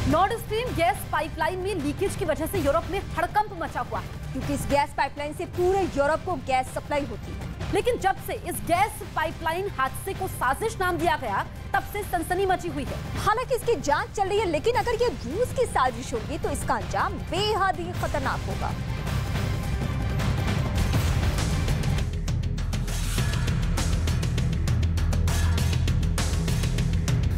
Nord stream gas pipeline में leakage की वजह से यूरोप में हड़कंप मचा हुआ है, क्योंकि इस गैस पाइपलाइन से पूरे यूरोप को गैस सप्लाई होती है। लेकिन जब से इस गैस पाइपलाइन हादसे को साजिश नाम दिया गया, तब से सनसनी मची हुई है। हालांकि इसकी जांच चल रही है, लेकिन अगर ये रूस की साजिश होगी तो इसका अंजाम बेहद ही खतरनाक होगा।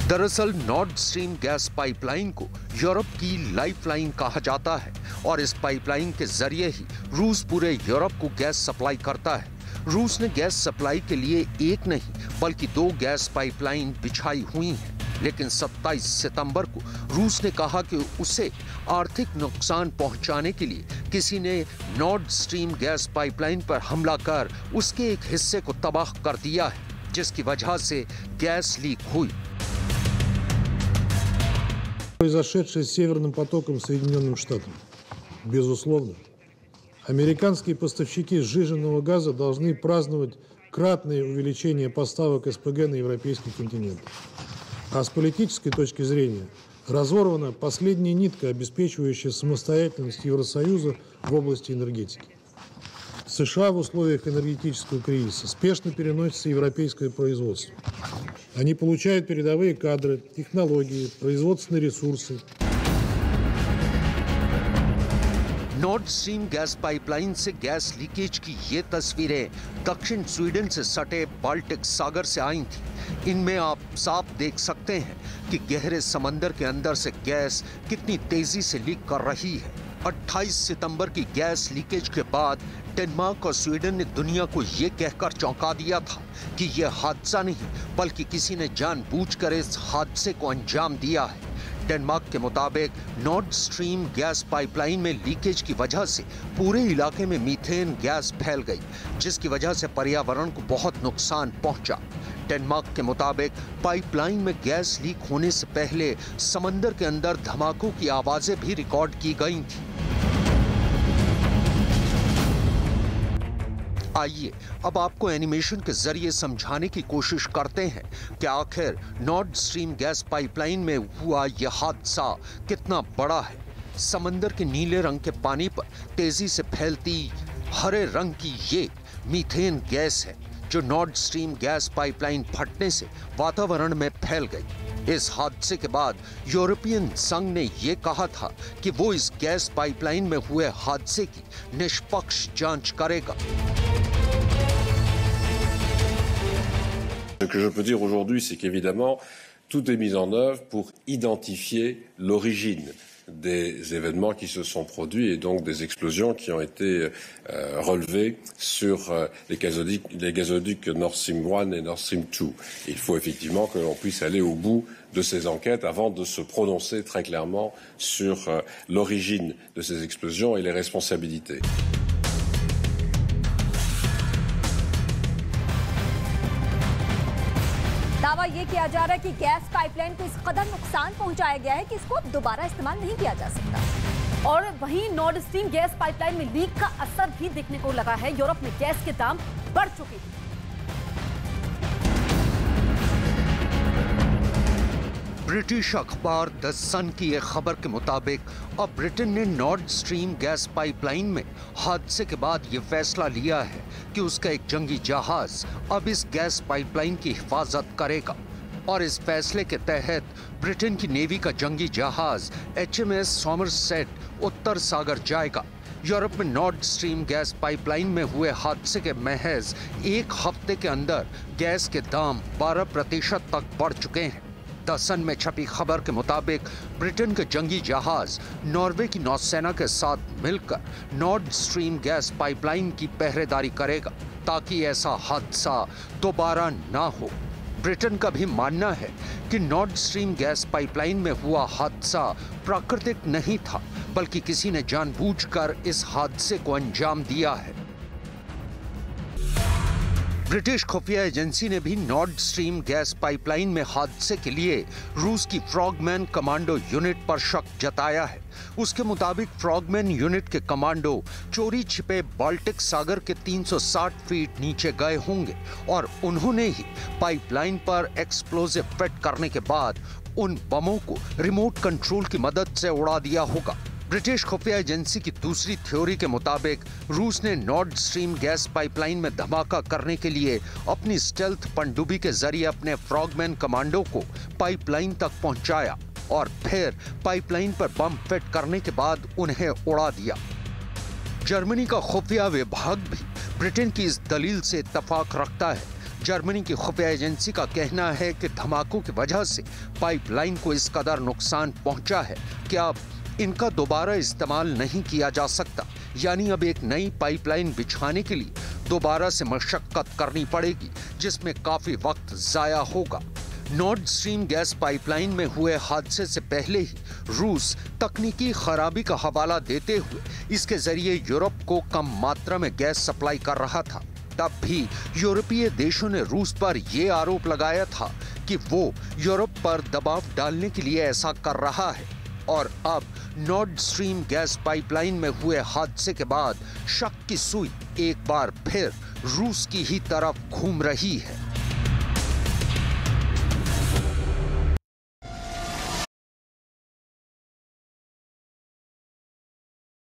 दरअसल नॉर्ड स्ट्रीम गैस पाइपलाइन को यूरोप की लाइफलाइन कहा जाता है और इस पाइपलाइन के जरिए ही रूस पूरे यूरोप को गैस सप्लाई करता है। रूस ने गैस सप्लाई के लिए एक नहीं बल्कि 2 गैस पाइपलाइन बिछाई हुई हैं, लेकिन 27 सितंबर को रूस ने कहा कि उसे आर्थिक नुकसान पहुंचाने के लिए किसी ने नॉर्ड स्ट्रीम गैस पाइपलाइन पर हमला कर उसके एक हिस्से को तबाह कर दिया है, जिसकी वजह से गैस लीक हुई। Произошедшее с Северным потоком Соединенным Штатам. Безусловно, американские поставщики сжиженного газа должны праздновать кратное увеличение поставок СПГ на европейский континент. А с политической точки зрения разорвана последняя нитка, обеспечивающая самостоятельность Евросоюза в области энергетики. США в условиях энергетического кризиса спешно переносится европейское производство. Они получают передовые кадры, технологии, производственные ресурсы. नॉर्ड स्ट्रीम गैस पाइपलाइन से गैस लीकेज की ये तस्वीरें दक्षिण स्वीडन से सटे बाल्टिक सागर से आई थी। इनमें आप साफ देख सकते हैं कि गहरे समंदर के अंदर से गैस कितनी तेजी से लीक कर रही है। 28 सितंबर की गैस लीकेज के बाद डेनमार्क और स्वीडन ने दुनिया को ये कहकर चौंका दिया था कि यह हादसा नहीं बल्कि किसी ने जानबूझकर इस हादसे को अंजाम दिया है। डेनमार्क के मुताबिक नॉर्ड स्ट्रीम गैस पाइपलाइन में लीकेज की वजह से पूरे इलाके में मीथेन गैस फैल गई, जिसकी वजह से पर्यावरण को बहुत नुकसान पहुंचा। डेनमार्क के मुताबिक पाइपलाइन में गैस लीक होने से पहले समंदर के अंदर धमाकों की आवाजें भी रिकॉर्ड की गई थी। आइए अब आपको एनिमेशन के जरिए समझाने की कोशिश करते हैं कि आखिर नॉर्ड स्ट्रीम गैस पाइपलाइन में हुआ यह हादसा कितना बड़ा है। समंदर के नीले रंग के पानी पर तेजी से फैलती हरे रंग की ये मीथेन गैस है, जो नॉर्ड स्ट्रीम गैस पाइपलाइन फटने से वातावरण में फैल गई। इस हादसे के बाद यूरोपियन संघ ने यह कहा था कि वो इस गैस पाइपलाइन में हुए हादसे की निष्पक्ष जांच करेगा। Ce que je peux dire aujourd'hui, c'est qu'évidemment, tout est mis en œuvre pour identifier l'origine des événements qui se sont produits et donc des explosions qui ont été relevées sur les gazoducs Nord Stream 1 et Nord Stream 2. Il faut effectivement que l'on puisse aller au bout de ces enquêtes avant de se prononcer très clairement sur l'origine de ces explosions et les responsabilités. दावा ये किया जा रहा है कि gas pipeline को इस कदर नुकसान पहुंचाया गया है कि इसको अब दोबारा इस्तेमाल नहीं किया जा सकता। और वहीं नॉर्ड स्ट्रीम गैस पाइपलाइन में लीक का असर भी देखने को लगा है। यूरोप में गैस के दाम बढ़ चुके हैं। ब्रिटिश अखबार द सन की एक खबर के मुताबिक अब ब्रिटेन ने नॉर्ड स्ट्रीम गैस पाइपलाइन में हादसे के बाद ये फैसला लिया है कि उसका एक जंगी जहाज अब इस गैस पाइपलाइन की हिफाजत करेगा। और इस फैसले के तहत ब्रिटेन की नेवी का जंगी जहाज HMS सॉमरसेट उत्तर सागर जाएगा। यूरोप में नॉर्ड स्ट्रीम गैस पाइपलाइन में हुए हादसे के महज एक हफ्ते के अंदर गैस के दाम 12% तक बढ़ चुके हैं। द सन में छपी खबर के मुताबिक ब्रिटेन के जंगी जहाज नॉर्वे की नौसेना के साथ मिलकर नॉर्ड स्ट्रीम गैस पाइपलाइन की पहरेदारी करेगा ताकि ऐसा हादसा दोबारा ना हो। ब्रिटेन का भी मानना है कि नॉर्ड स्ट्रीम गैस पाइपलाइन में हुआ हादसा प्राकृतिक नहीं था, बल्कि किसी ने जानबूझकर इस हादसे को अंजाम दिया है। ब्रिटिश खुफिया एजेंसी ने भी नॉर्ड स्ट्रीम गैस पाइपलाइन में हादसे के लिए रूस की फ्रॉगमैन कमांडो यूनिट पर शक जताया है। उसके मुताबिक फ्रॉगमैन यूनिट के कमांडो चोरी छिपे बाल्टिक सागर के 360 फीट नीचे गए होंगे और उन्होंने ही पाइपलाइन पर एक्सप्लोजिव फिट करने के बाद उन बमों को रिमोट कंट्रोल की मदद से उड़ा दिया होगा। ब्रिटिश खुफिया एजेंसी की दूसरी थ्योरी के मुताबिक रूस ने नॉर्ड स्ट्रीम गैस पाइपलाइन में धमाका करने के लिए अपनी स्टेल्थ पनडुब्बी के जरिए अपने फ्रॉगमैन कमांडो को पाइपलाइन तक पहुंचाया और फिर पाइपलाइन पर बम फिट करने के बाद उन्हें उड़ा दिया। जर्मनी का खुफिया विभाग भी ब्रिटेन की इस दलील से इत्तेफाक रखता है। जर्मनी की खुफिया एजेंसी का कहना है कि धमाकों की वजह से पाइपलाइन को इस कदर नुकसान पहुंचा है कि अब इनका दोबारा इस्तेमाल नहीं किया जा सकता, यानी अब एक नई पाइपलाइन बिछाने के लिए दोबारा से मशक्कत करनी पड़ेगी, जिसमें काफी वक्त जाया होगा। नॉर्ड स्ट्रीम गैस पाइपलाइन में हुए हादसे से पहले ही रूस तकनीकी खराबी का हवाला देते हुए इसके जरिए यूरोप को कम मात्रा में गैस सप्लाई कर रहा था। तब भी यूरोपीय देशों ने रूस पर यह आरोप लगाया था कि वो यूरोप पर दबाव डालने के लिए ऐसा कर रहा है, और अब नॉर्ड स्ट्रीम गैस पाइपलाइन में हुए हादसे के बाद शक की सुई एक बार फिर रूस की ही तरफ घूम रही है।